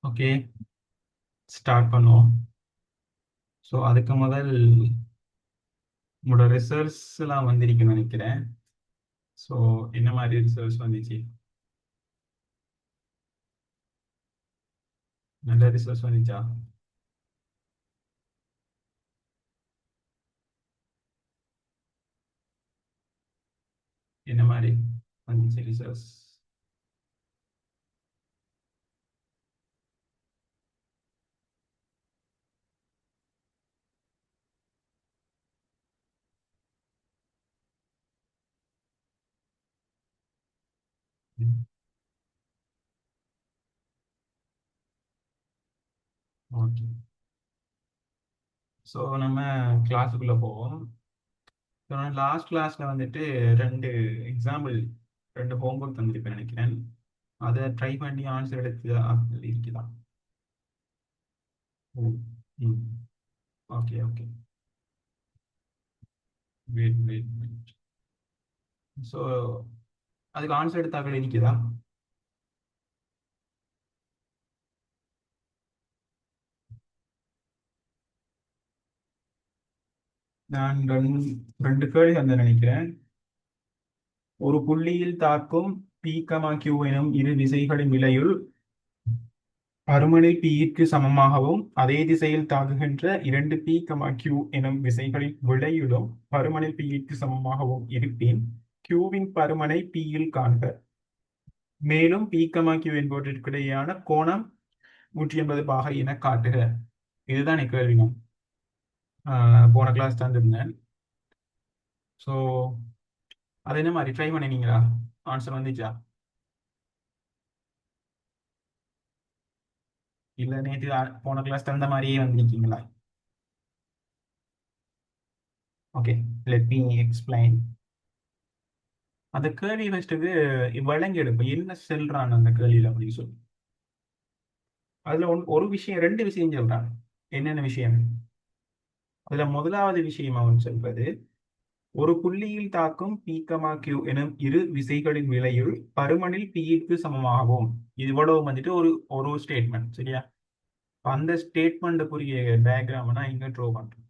Okay, start பண்ணுவோம். So அதுக்கு முதல் உங்களோட ரிசல்ட்ஸ் எல்லாம் வந்திருக்குன்னு நினைக்கிறேன். ஸோ என்ன மாதிரி ரிசல்ட்ஸ் வந்துச்சு? நல்ல ரிசல்ட்ஸ் வந்துச்சா? என்ன மாதிரி வந்துச்சு ரிசல்ட்ஸ்? ஓகே, ஸோ நம்ம கிளாஸுக்குள்ளே போவோம். ஸோ நான் லாஸ்ட் கிளாஸில் வந்துட்டு ரெண்டு எக்ஸாம்பிள், ரெண்டு ஹோம்ஒர்க் தந்திருப்பேன் நினைக்கிறேன். அதை ட்ரை பண்ணி ஆன்சர் எடுத்து இருக்குதான். ஓ, ம், okay okay, wait wait wait. So அதுக்கு ஆன்சர் எடுத்தாக்கள் இருக்குதா? நான் ரெண்டு கேள்வி வந்து நினைக்கிறேன். ஒரு புள்ளியில் தாக்கும் P, Q எனும் இரு விசைகளின் விலையுள் பருமனை Pக்கு சமமாகவும் அதே திசையில் தாக்குகின்ற இரண்டு P, Q எனும் விசைகளின் விலையுளும் பருமனை Pக்கு சமமாகவும் இருப்பின் Qவின் பருமனை Pயில் காண்க. மேலும் P, Q என்பவற்றிற்கிடையேயான கோணம் 180 பாகை என காட்டுக. இதுதான் என் கேள்வி. நான் போன கிளாஸ் தந்திருந்தேன். ஸோ அது என்ன மாதிரி ட்ரை பண்ணினீங்களா? ஆன்சர் வந்துச்சா? இல்ல நேற்று போன கிளாஸ் தகுந்த மாதிரியே வந்திருக்கீங்களா? Okay, let me explain. அந்த கேள்வி ஃபர்ஸ்ட்டுக்கு வழங்கி எடுப்போம், என்ன செல்றான் அந்த கேள்வியில் அப்படின்னு சொல்லி. அதுல ஒரு விஷயம், ரெண்டு விஷயம் சொல்றான். என்னென்ன விஷயம்? அதுல முதலாவது விஷயம் அவன் சொல்றது, ஒரு புள்ளியில் தாக்கும் P, Q எனும் இரு விசைகளின் விலையுள் பருமனில் Pக்கு சமமாகவும். இது இவ்வளவு வந்துட்டு ஒரு ஒரு ஸ்டேட்மெண்ட், சரியா? அந்த ஸ்டேட்மெண்ட்டுக்குரிய டயக்ராம் நான் இங்க ட்ரோ பண்றேன்.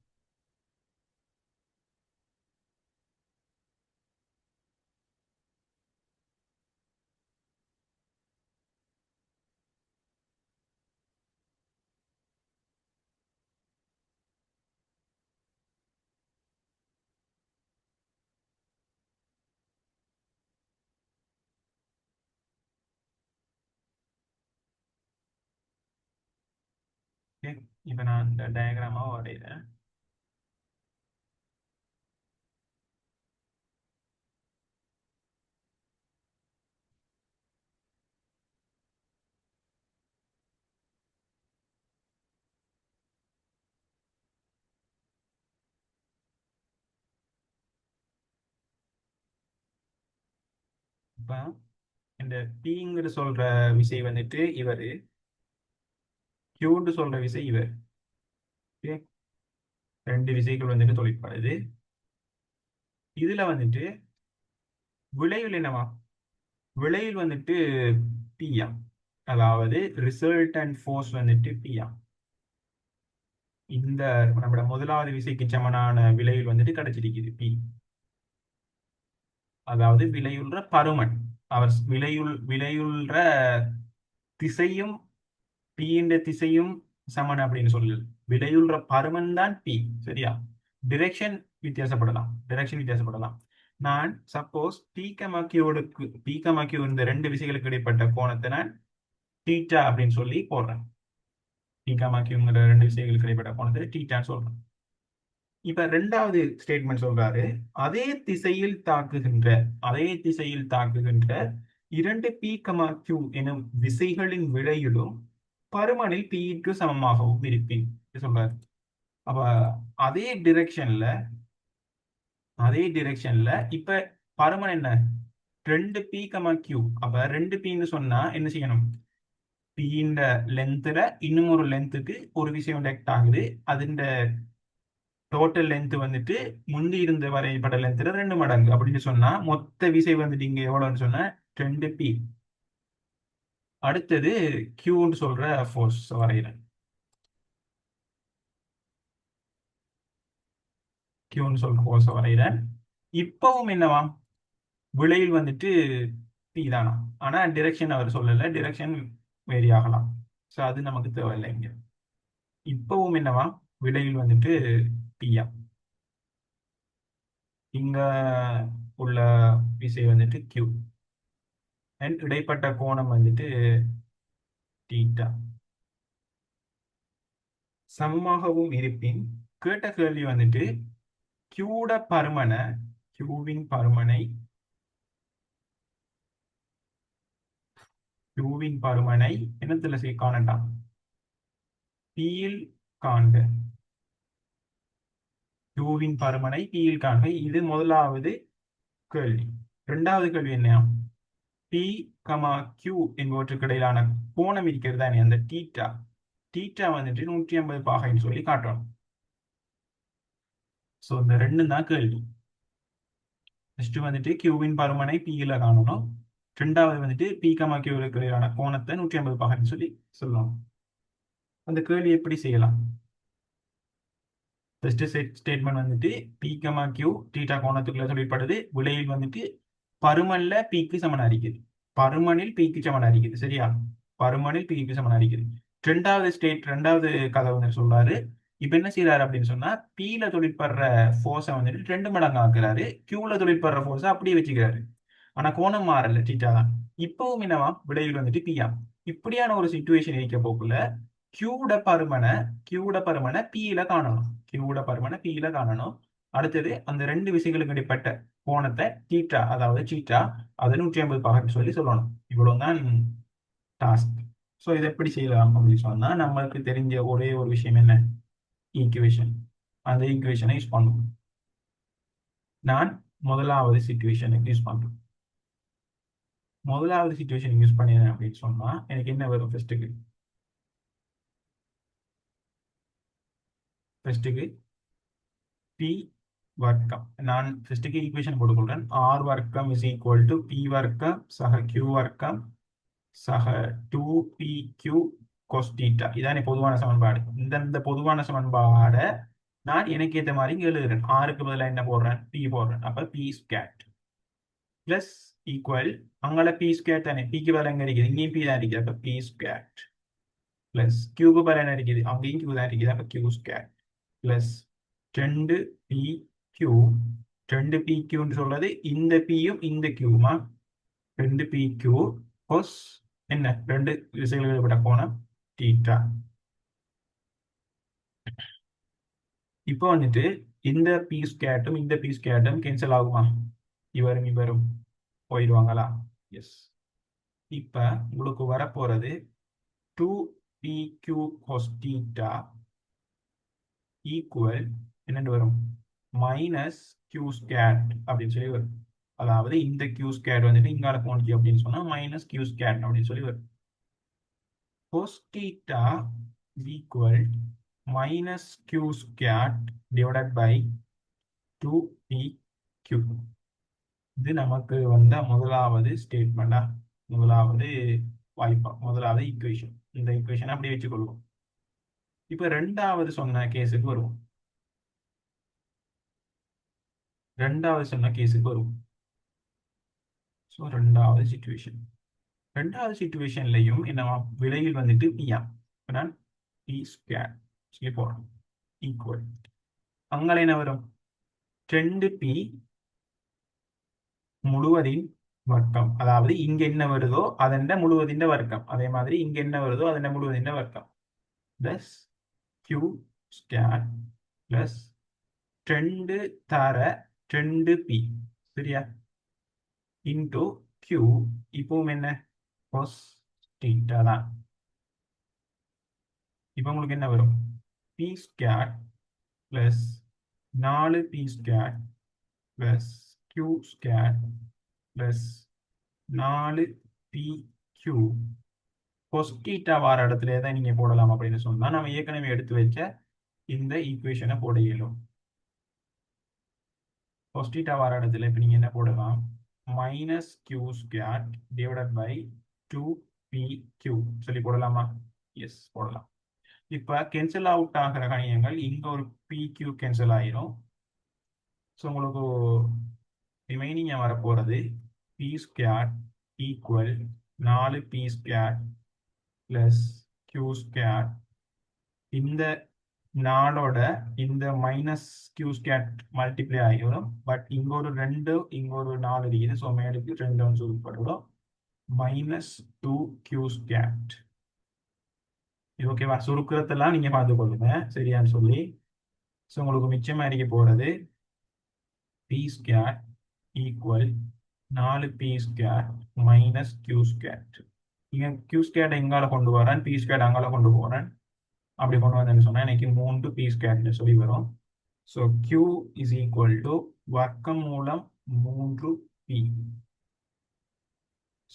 ஓகே, இப்போ நான் இந்த டயக்ராமா வரைகிறேன். இப்போ இந்த பிங்கிற சொல்ற விசை வந்துட்டு இவர், கியூன்னு சொல்ற விசை இவர். ஓகே, ரெண்டு விசைகள் வந்துட்டு தொழிற்படுது. இதுல வந்துட்டு விளைவில் என்னவா? விளைவில் வந்துட்டு பிஎம், அதாவது ரிசல்டன்ட் ஃபோர்ஸ் வந்துட்டு பிஎம். இந்த நம்மளோட முதலாவது விசைக்கு சமனான விளைவில் வந்துட்டு கிடைச்சிருக்குது பி. அதாவது விளையுள்ற பருமன், அவர் விளையுள்ற திசையும் பீன்ற திசையும் சமன் அப்படின்னு சொல்லு. விடையுள்ற பருமன் தான் பி, சரியா? டிரெக்ஷன் வித்தியாசப்படலாம். நான் சப்போஸ் பி கமா கியூ இந்த ரெண்டு விசைகளுக்கு இடைப்பட்ட கோணத்தை நான் டீட்டா அப்படின்னு சொல்லி போடுறேன். பி கமா கியூங்கிற ரெண்டு விசைகளுக்கு இடைப்பட்ட கோணத்தை டீட்டான்னு சொல்றேன். இப்ப ரெண்டாவது ஸ்டேட்மெண்ட் சொல்றாரு, அதே திசையில் தாக்குகின்ற இரண்டு P, Q எனும் விசைகளின் விடையிலும் பருமனில் Pக்கு சமமாகவும் இருப்பின் சொல்றாரு. அப்ப அதே டிரெக்ஷன்ல அதே டிரெக்ஷன்ல இப்ப பருமன் என்ன? ரெண்டு P, Q. அப்ப ரெண்டு Pன்னு சொன்னா என்ன செய்யணும்? Pன்ற லென்த்ல இன்னும் ஒரு லென்த்துக்கு ஒரு விஷயம் டெக்ட் ஆகுது. அதுன்ற டோட்டல் லென்த் வந்துட்டு முந்தி இருந்த வரைபட லென்த்ல 2 மடங்கு அப்படின்னு சொன்னா மொத்த விசை வந்துட்டு இங்க எவ்வளவுன்னு சொன்னா 2P. அடுத்தது கியூன்னு சொல்ற ஃபோர்ஸ் வரைகிறேன். கியூன்னு சொல்ற ஃபோர்ஸ் வரைகிறேன். இப்பவும் என்னவா விளைவில் வந்துட்டு பி தானா, ஆனா டிரெக்ஷன் அவர் சொல்லல, டிரெக்ஷன் வேரி ஆகலாம். ஸோ அது நமக்கு தேவையில்லை இங்க. இப்பவும் என்னவா விளைவில் வந்துட்டு பியா, இங்க உள்ள விசை வந்துட்டு கியூ அண்ட் இடைப்பட்ட கோணம் வந்துட்டு தீட்டா. சமமாகவும் இருப்பின் கேட்ட கேள்வி வந்துட்டு கியூட பருமனை, கியூவின் பருமனை, கியூவின் பருமனை என்னத்துல காணட்டாம், பியில் காண்க. கியூவின் பருமனை பியில் காண்க. இது முதலாவது கேள்வி. இரண்டாவது கேள்வி என்ன, பி கமா கியூ என்பவற்றுக்கு இடையிலான கோணம் இருக்கிறது தானே, அந்த டீட்டா, டீட்டா வந்துட்டு 180 பாகைன்னு சொல்லி காட்டணும். ஸோ இந்த ரெண்டும் தான் கேள்வி. ஃபர்ஸ்ட் வந்துட்டு கியூவின் பருமனை பியில காணணும், ரெண்டாவது வந்துட்டு பி கமா கியூவுக்கு இடையிலான கோணத்தை 180 பாகைன்னு சொல்லி சொல்லணும். அந்த கேள்வி எப்படி செய்யலாம்? ஃபர்ஸ்ட் ஸ்டேட்மெண்ட் வந்துட்டு பி கமா கியூ டீட்டா கோணத்துக்குள்ள சொல்லப்படுது, விலையில் வந்துட்டு பருமன்ல பிக்கு சமனா இருக்குது, பருமனில் பிக்கு சமனா இருக்குது. சரியா, பருமனில் பிக்கு சமனா இருக்குது. ரெண்டாவது கதை வந்து சொல்றாரு. இப்ப என்ன செய்யறாரு அப்படின்னு சொன்னா, பீல தொழிற்படுற ஃபோர்ஸை வந்துட்டு 2 மடங்கு ஆக்குறாரு, கியூல தொழிற்படுற ஃபோர்ஸை அப்படியே வச்சுக்கிறாரு. ஆனா கோணம் மாறல, டீட்டா தான். இப்பவும் என்னவா விடையில் வந்துட்டு பியா. இப்படியான ஒரு சுச்சுவேஷன் இருக்க போக்குள்ள கியூட பருமனை, கியூட பருமனை பியில காணணும், கியூட பருமனை பியில காணணும். அடுத்தது அந்த ரெண்டு விசைகளுக்கு இடைப்பட்ட கோணத்தை தீட்டா, அதாவது சீட்டா, அதை 180 பாகன்னு சொல்லி சொல்லணும். இவ்வளவுதான் டாஸ்க். ஸோ இதை எப்படி செய்யலாம் அப்படின்னு சொன்னா, நம்மளுக்கு தெரிஞ்ச ஒரே ஒரு விஷயம் என்ன, ஈக்குவேஷன். அந்த ஈக்குவேஷனை யூஸ் பண்ணுவோம். நான் முதலாவது சிச்சுவேஷனுக்கு யூஸ் பண்றேன். முதலாவது சிச்சுவேஷன் யூஸ் பண்ணிடுறேன் அப்படின்னு சொன்னா எனக்கு என்ன வரும், ஃபர்ஸ்ட்டுக்கு பி வர்க்கம். நான் ஃபர்ஸ்ட்டுக்கு ஈக்குவேஷன் போட்டுக்கொள்றேன். ஆர் வர்க்கம் இஸ் ஈக்குவல் டு பி வர்க்கம் சக கியூ வர்க்கம் சக 2 PQ cos θ. இதானே பொதுவான சமன்பாடு. இந்த பொதுவான சமன்பாடை நான் எனக்கு ஏற்ற மாதிரி இங்க எழுதுறேன். ஆருக்கு பதிலாக என்ன போடுறேன், பி போடுறேன். அப்ப பி ஸ்கேட் பிளஸ் ஈக்குவல், அங்கே பி ஸ்கேட் தானே, பிக்கு பதிலாக எங்க இருக்குது, இங்கேயும் பி தான் இருக்குது. அப்ப பி ஸ்கேட் பிளஸ் கியூக்கு பதிலாக என்ன இருக்குது, அங்கேயும் கியூ தான் இருக்குது. அப்ப கியூ ஸ்கேட் பிளஸ் 2 PQ. 2 PQன்னு சொல்றது இந்த பியும் இந்த கியூமா, 2 PQ கொஸ் என்ன, ரெண்டு திசைகள் விட கோணம் தீட்டா. இப்போ வந்துட்டு இந்த பி ஸ்கேட்டும் இந்த பி ஸ்கேட்டும் கேன்சல் ஆகுமா, இவரும் இவரும் போயிடுவாங்களா? எஸ். இப்ப உங்களுக்கு வரப்போறது 2 PQ cos θ ஈக்குவல் என்னென்னு வரும், மைனஸ் கியூ ஸ்கேட் அப்படின்னு சொல்லி வரும். அதாவது இந்த கியூ ஸ்கேட் வந்துட்டு இங்கால போனுச்சு அப்படின்னு சொன்னா மைனஸ் கியூ ஸ்கேட் அப்படின்னு சொல்லி வரும். cos theta is equal minus q squared divided by 2pq. இது நமக்கு வந்த முதலாவது ஸ்டேட்மெண்டா, முதலாவது வாய்ப்பா, முதலாவது ஈக்குவேஷன். இந்த ஈக்குவேஷன் அப்படியே வச்சுக்கொள்வோம். இப்ப ரெண்டாவது சொன்ன கேஸுக்கு வருவோம். ரெண்டாவது சொன்ன கேஸுக்கு வருவோம். ஸோ ரெண்டாவது சிச்சுவேஷன்லையும் என்னவா விலையில் வந்துட்டு பியா, நான் பி ஸ்கொயர் சொல்லி போடுறோம் ஈக்குவல், அங்கே என்ன வரும், 2p முழுவதின் வர்க்கம். அதாவது இங்க என்ன வருதோ அதன் முழுவதின் வர்க்கம், அதே மாதிரி இங்க என்ன வருதோ அதன் முழுவதின் வர்க்கம் பிளஸ் கியூ ஸ்கொயர் பிளஸ் 2 தர 2p, சரியா, இன்டூ கியூ. இப்பவும் என்ன, கொஸ் தீட்டா தான். இப்போ உங்களுக்கு என்ன வரும், P square plus 4p square plus Q square plus 4pq cos θ வார இடத்துல தான் நீங்க போடலாம் அப்படின்னு சொன்னா நம்ம ஏற்கனவே எடுத்து வச்ச இந்த ஈக்குவேஷனை போட இயலும். cos θ வார இடத்துல இப்ப நீங்க என்ன போடலாம், minus Q square divided by 2p P Q சொல்லி போடலாமா? எஸ் போடலாம். இப்ப கேன்சல் அவுட் ஆகிற கணியங்கள் இங்க ஒரு பி கியூ கேன்சல் ஆயிரும். ஸோ உங்களுக்கு ரிமைனிங் வரப்போறது P square equal 4 P square plus Q square. இந்த நாளோட இந்த மைனஸ் கியூ ஸ்கேட் மல்டிப்ளை ஆகிடும். பட் இங்க ஒரு 2 இங்க ஒரு 4 இருக்குது. ஸோ மேலுக்கு 2 வந்து சுருக்கப்படும். Minus 2 Q skate. இது ஓகேவா? சுருக்கிறதெல்லாம் நீங்க பார்த்து கொள்ளுங்க சரியான்னு சொல்லி. ஸோ உங்களுக்கு மிச்சமா இருக்க போறது P square equal 4 P square minus Q square. இங்க கியூ ஸ்கேட் எங்கால கொண்டு வரேன், பி ஸ்கேட் அங்கால கொண்டு போறேன். அப்படி கொண்டு வந்தேன்னு சொன்னா எனக்கு 3 பி ஸ்கொயர்னு சொல்லி வரும். So Q is equal to வர்க்கமூலம் 3 பி.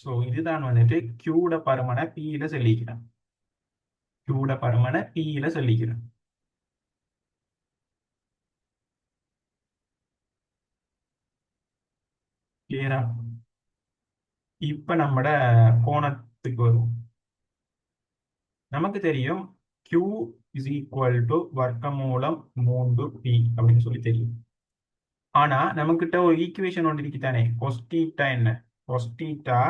ஸோ இதுதான் வந்துட்டு கியூட பருமனை பியில சொல்லிக்கிறேன். கியூட பருமனை பியில சொல்லிக்கிறேன். கிளியரா? இப்ப நம்மட கோணத்துக்கு வரும். நமக்கு தெரியும் Q இஸ் ஈக்குவல் டு வர்க்கமூலம் 3p அப்படின்னு சொல்லி தெரியும். ஆனா நமக்கிட்ட ஒரு ஈக்குவேஷன் ஒன்று இருக்குதானே, கொஸ்டீட்டா என்ன? Cos theta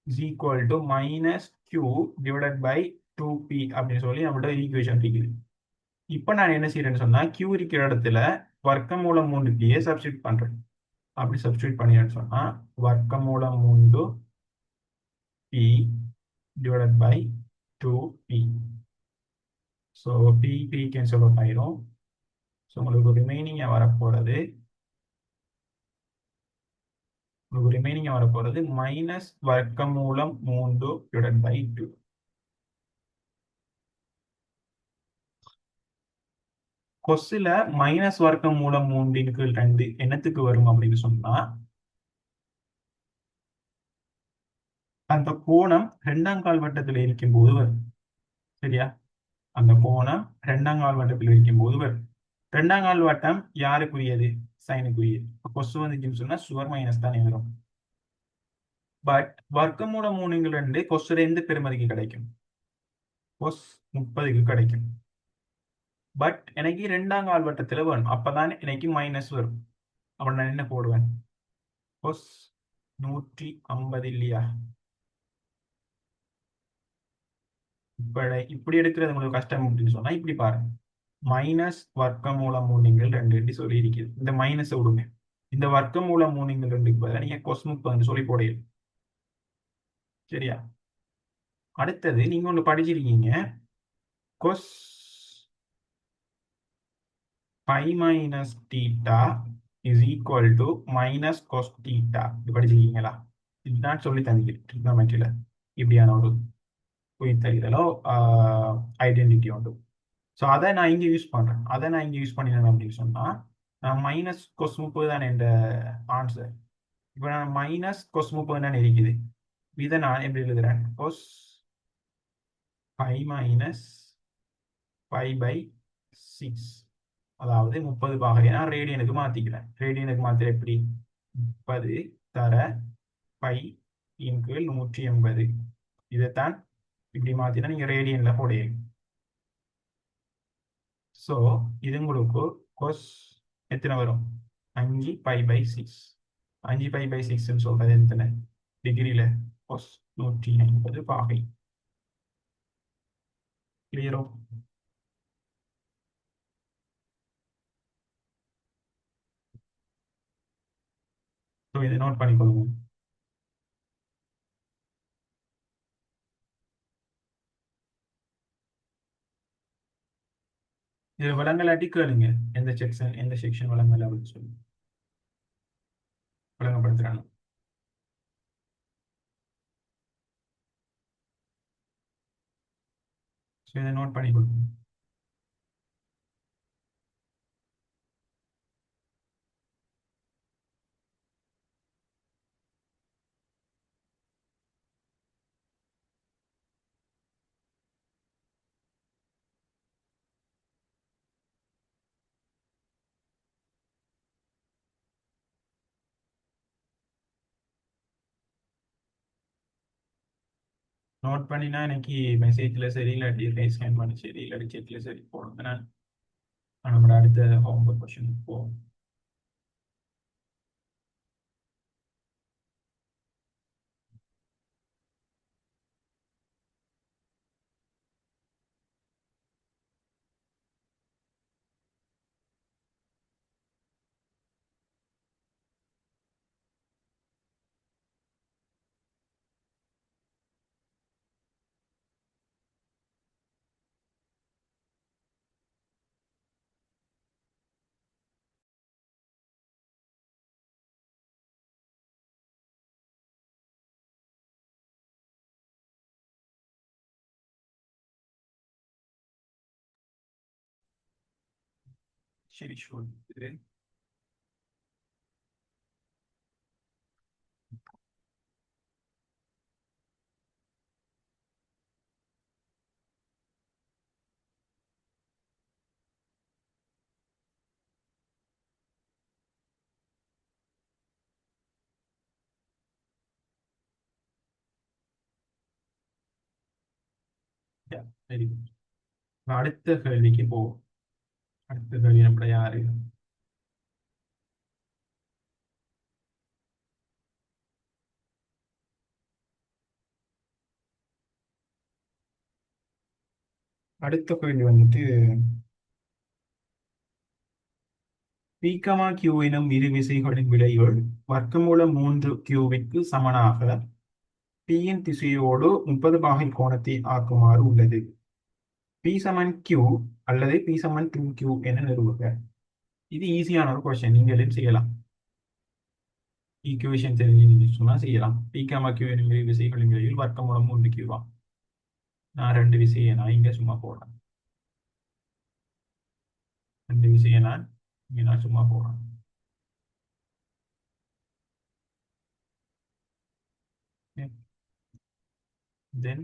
is equal to minus Q divided by 2p அப்படின்னு சொல்லி நம்மள்ட்ட ஈக்குவேஷன் இருக்குது. இப்போ நான் என்ன செய்யறேன்னு சொன்னா கியூ இருக்கிற இடத்துல வர்க்கமூலம் 3pயை சப்ஸ்டியூட் பண்றேன். அப்படி சப்ஸ்டியூட் பண்ணிடுன்னு சொன்னா வர்க்கமூலம் 3p divided by 2p. So p cancel out ஆயிரும். ஸோ உங்களுக்கு ரிமைனிங் வரப்போறது மைனஸ் வர்க்கமூலம் 3 டிவைடட் பை 2. கொஸ்ல மைனஸ் வர்க்கமூலம் 3 என்னத்துக்கு வரும் அப்படின்னு சொன்னா அந்த கோணம் 2ஆம் வட்டத்தில் இருக்கும் போது வரும். சரியா? அந்த கோணம் 2ஆம் வட்டத்தில் இருக்கும் போது வரும். 2ஆம் வட்டம் யாருக்குரியது? சைனுக்குரியது. கொசு வந்துச்சுன்னு சொன்னா சுவர் மைனஸ் தானே வரும். பட் வர்க்கமூலம் 3 கொசுல எந்த பெருமதிக்கு கிடைக்கும்? கொஸ் 30க்கு கிடைக்கும். பட் எனக்கு 2ஆம் வட்டத்தில் வரும். அப்பதான் எனக்கு மைனஸ் வரும். அப்ப நான் என்ன போடுவேன்? கொஸ் 150 இல்லையா? இப்படி எடுக்கிறது உங்களுக்கு கஷ்டம் அப்படின்னு சொன்னா இப்படி பாருங்க. மைனஸ் வர்க்கமூலம் 3 சொல்லி இருக்குது. இந்த மைனஸ் விடுங்க. இந்த வர்க்கமூலம் 3 பதிலாக நீங்க கொஸ் 30 சொல்லி போடுங்க. சரியா? அடுத்தது நீங்க ஒண்ணு படிச்சிருக்கீங்க, cos pi minus theta is equal to minus cos theta. இது படிச்சிருக்கீங்களா? இதுதான் சொல்லி தந்துக்கிட்டு ட்ரிக்னாமெட்ரியில இப்படியான ஒரு புரிதலோ ஐடென்டிட்டி உண்டு. ஸோ அதை நான் இங்கே யூஸ் பண்ணுறேன். அதை நான் இங்கே யூஸ் பண்ணினேன் அப்படின்னு சொன்னால் மைனஸ் கொஸ் 30 தானே என்ற ஆன்சர். இப்போ நான் மைனஸ் கொஸ் 30 தானே இருக்குது. இதை நான் எப்படி எழுதுறேன்? கொஸ் பை மைனஸ் பை பை 6, அதாவது 30 பாகை நான் ரேடியனுக்கு மாற்றிக்கிறேன். ரேடியனுக்கு மாத்திர எப்படி? 30 தர பை இன் கீழ் 180. இதைத்தான் இப்படி மாத்தினா நீங்க ரேடியன்ல போடுவீங்க. ஸோ இது உங்களுக்கு கொஸ் எத்தனை வரும்? 5π/6. 5π/6 சொல்றது எத்தனை டிகிரியில? கொஸ் 150 பாகை. கிளியரோ? ஸோ இதை நோட் பண்ணிக்கொள்ளுங்க. இது விலங்கலாட்டி கேளுங்க, எந்த செக்ஷன் விலங்கல அப்படின்னு சொல்லி விளங்கப்படுத்துறாங்க. ஸோ இதை நோட் பண்ணிக்கொள்ளுங்க. நோட் பண்ணினா எனக்கு மெசேஜில் சரி இல்லாட்டி ஸ்கேன் பண்ணி சரி இல்லாட்டி செக்கில் சரி போடுங்க. நான் நம்மளோட அடுத்த ஹோம்ஒர்க் கொஷனுக்கு போவோம். சரி ஷூர். Very good. அடுத்த கேள்விக்கு போவோம். அடுத்த கேள்வி நம்மள யாரு? அடுத்த கேள்வி வந்துட்டு P, Q எனும் இரு விசைகளின் விடைகள் வர்க்கமூலம் 3Qவிற்கு சமனாக Pயின் திசையோடு 30 பாகை கோணத்தை ஆக்குமாறு உள்ளது. P சமன் Q அல்லது P சமன் 2Q என நிறுவுக. இது ஈஸியான ஒரு கொஸ்டின், நீங்களும் செய்யலாம். ஈக்குவேஷன் தெரிஞ்சு சொன்னா செய்யலாம். P, Q எனும் இரு விசைகளின் விடையில் வர்க்கமூலம் 3Q. நான் ரெண்டு விசையை நான் இங்க சும்மா போடுறேன். ரெண்டு விசையை நான் இங்க நான் சும்மா போடுறேன். தென்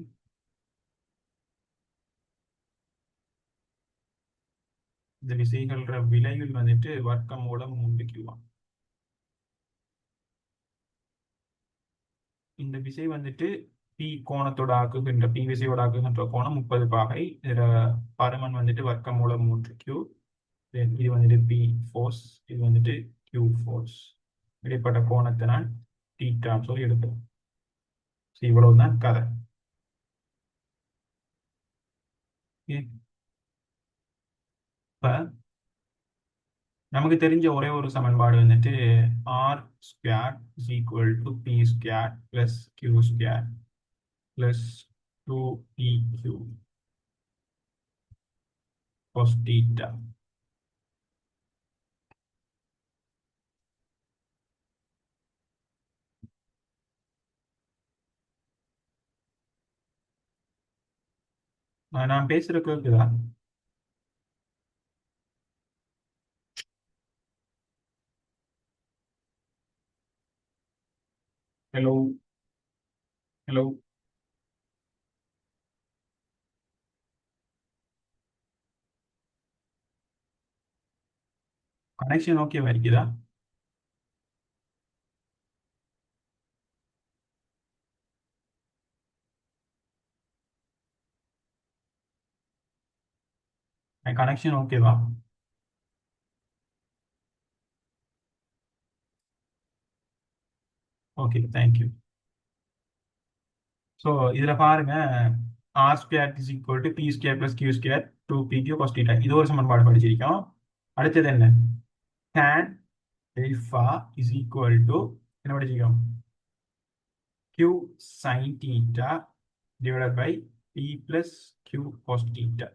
இந்த விசைகள விலையில் வந்துட்டு வர்க்கமூலம் 3Q. இந்த விசை வந்துட்டு பி கோணத்தோட ஆக்குகின்ற பி விசையோட ஆக்குகின்ற கோணம் 30 பாகை. இதுல பருமன் வந்துட்டு வர்க்கமூலம் 3Q. இது வந்துட்டு பி ஃபோர்ஸ், இது வந்துட்டு Q ஃபோர்ஸ். இடைப்பட்ட கோணத்தை நான் தீட்டான்னு சொல்லி எடுப்போம். இவ்வளவுதான் கதை. இப்ப நமக்கு தெரிஞ்ச ஒரே ஒரு சமன்பாடு வந்துட்டு R square is equal to P square plus Q square plus 2PQ cos theta. நான் பேசுற கேக்குதா? Hello hello. கனெக்ஷன் ஓகேவா இருக்குதா? கனெக்ஷன் ஓகேவா? Okay, thank you. ஸோ இதுல பாருங்க, R square is equal to P square plus Q square 2PQ cos theta. இது ஒரு சமன்பாடு படிச்சிருக்கோம். அடுத்தது என்ன? tan alpha is equal to என்ன படிச்சிருக்கோம்? Q sin theta divided by P plus Q cos theta.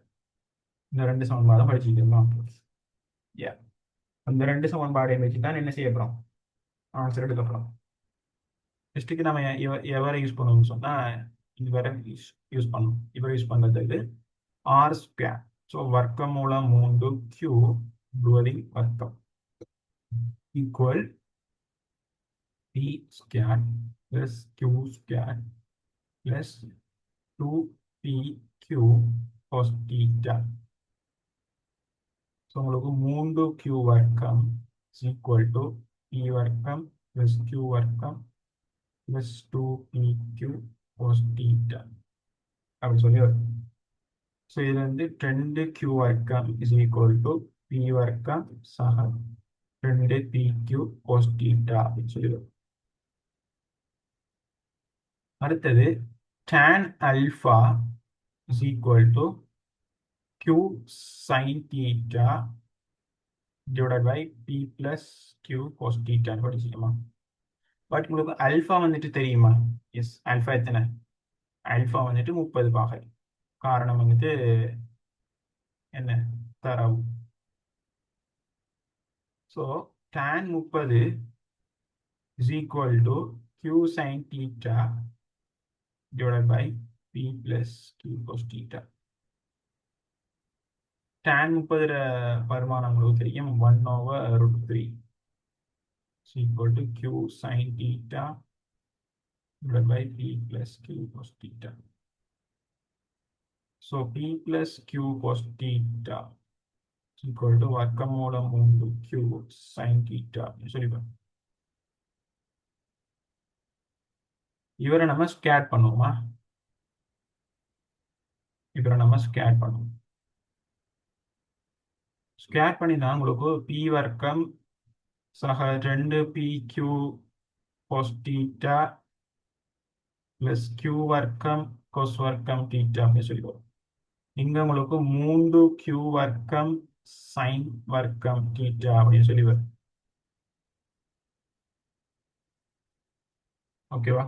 இந்த ரெண்டு சமன்பாடும் படிச்சிருக்கோம். Yeah. அந்த ரெண்டு சமன்பாடையும் வச்சு தான் என்ன செய்ய போறோம்? ஆன்சர் எடுக்க போறோம். நெக்ஸ்ட்டுக்கு நம்ம எவரை யூஸ் பண்ணுவோம்னு சொன்னா இவரை யூஸ் பண்ணும். இவரை யூஸ் பண்றதுக்கு ஆர் ஸ்கொயர். ஸோ வர்க்கமூலம் 3Q முழுவதின் வர்க்கம் equal P square plus Q square plus 2PQ cos theta. ஸோ உங்களுக்கு 3Q வர்க்கம் ஈக்குவல் டு P வர்க்கம் பிளஸ் Q வர்க்கம் plus 2PQ cos theta. அப்படின்னு சொல்லி வரும். ஸோ இது வந்து 2Q வர்க்கம் இஸ் ஈக்குவல் டு பி வர்க்கம் சக 2PQ cos theta அப்படின்னு சொல்லி வரும். அடுத்தது tan alpha is equal to Q sin theta divided by P plus Q cos theta படிச்சுக்கலாமா? பட் உங்களுக்கு அல்ஃபா வந்துட்டு தெரியுமா? எஸ், அல்ஃபா எத்தனை? அல்ஃபா வந்துட்டு 30 பாகை. காரணம் வந்துட்டு என்ன? தரவு. So tan 30 is equal to Q sin theta divided by P plus Q cos theta. tan 30 பரிமாணம் உங்களுக்கு தெரியும் 1/√3 is equal to Q sin theta divided by P plus Q cos theta. So P plus Q cos theta is equal to வர்க்கமூலம் 3Q sin theta சொல்லிப்போம். இவரை நம்ம skate பண்ணுவோமா? இவரை நம்ம skate பண்ணுவோம். ஸ்கேட் பண்ணினா உங்களுக்கு P வர்க்கம் சக 2PQ cos theta plus Q வர்க்கம் cos வர்க்கம் theta அப்படின்னு சொல்லிடுவோம். இங்க உங்களுக்கு 3Q வர்க்கம் sin வர்க்கம் theta அப்படின்னு சொல்லி வரும். ஓகேவா?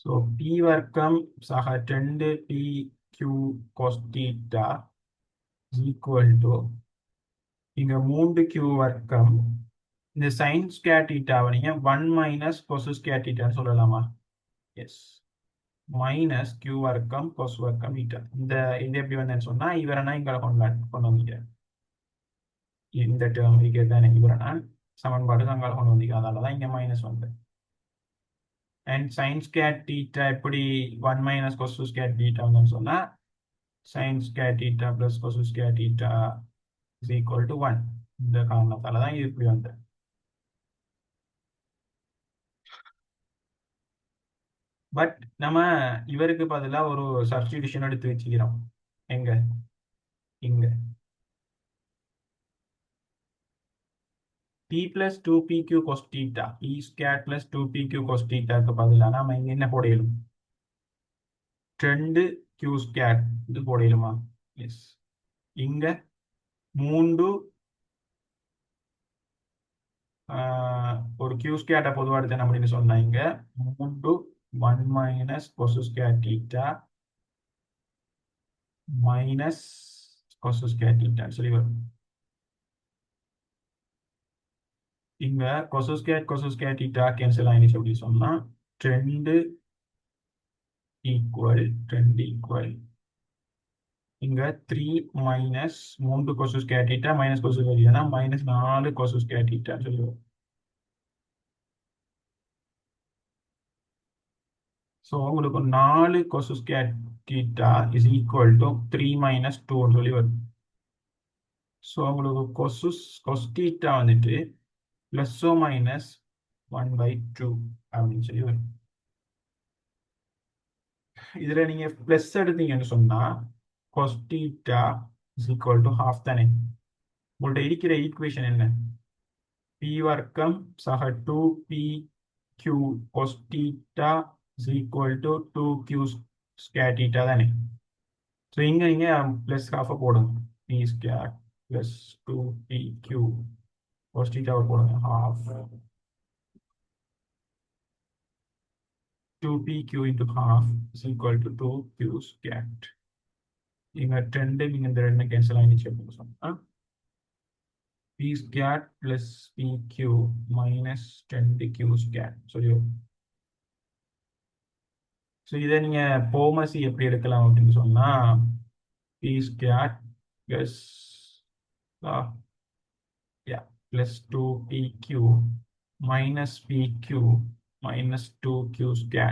ஸோ P வர்க்கம் சக 2PQ cos theta is equal to இங்க 3Q வர்க்கம் இந்த sin square theta நீங்க 1 minus cos square theta சொல்லலாமா? எஸ், மைனஸ் Q வர்க்கம் cos வர்க்கம் theta. இந்த இது எப்படி வந்தேன்னு சொன்னா இவரனா இங்கே கொண்டு வந்தீங்க. இந்த டேர்ம் தானே இவரனா சமன்பாடு அங்கே கொண்டு வந்தீங்க. அதனால தான் இங்கே மைனஸ் வந்து. அண்ட் sin square theta எப்படி 1 minus cos square theta வந்தோம்னு சொன்னா sin square theta plus cos square theta is equal to 1. இந்த காரணத்தால தான் இது இப்படி வந்தது. பட் நம்ம இவருக்கு பதிலாக ஒரு சப்ஸ்டிடியூஷன் எடுத்து வச்சுக்கிறோம். எங்க? இங்க P plus 2PQ cos theta P square plus 2PQ cos theta பதிலாக நாம இங்க என்ன போடையிலும் 2Q square இது போடையிலுமா? எஸ். இங்க 3 ஒரு Q square பொதுவாக எடுத்து என்ன அப்படின்னு சொன்னா இங்க 3 1 minus cos square theta minus cos square theta சொல்லி வரும். இங்க cos square theta கேன்சல் ஆயிடுச்சு அப்படி சொன்னா 2 ஈக்குவல் இங்க 3 minus 3 cos square theta minus cos square theta minus 4 cos square theta சொல்லுவோம். ஸோ உங்களுக்கு 4 cos square theta is equal to 3 minus 2 சொல்லி வரும். ஸோ உங்களுக்கு cos theta வந்துட்டு +ஓ மைனஸ் 1/2 அப்படின்னு சொல்லி வரும். இதுல நீங்க பிளஸ் எடுத்தீங்கன்னு சொன்னா cos theta is equal to half தானே. உங்கள்ட்ட இருக்கிற ஈக்குவேஷன் என்ன? P வர்க்கம் சக 2PQ cos theta is equal to 2Q square theta தானே. ஸோ இங்க நீங்க பிளஸ் ஹாஃபை போடுங்க. P square plus 2PQ cos theta போடுங்க. half 2PQ into half is equal to 2Q squared. இங்க 2 நீங்க இந்த 2 கேன்சல் ஆயிடுச்சு அப்படின்னு சொன்னா P squared plus PQ minus 10Q squared சொல்லிடுவோம். ஸோ இதை நீங்க போமசி எப்படி எடுக்கலாம் அப்படின்னு சொன்னா P squared plus plus 2PQ minus PQ minus 2Q squared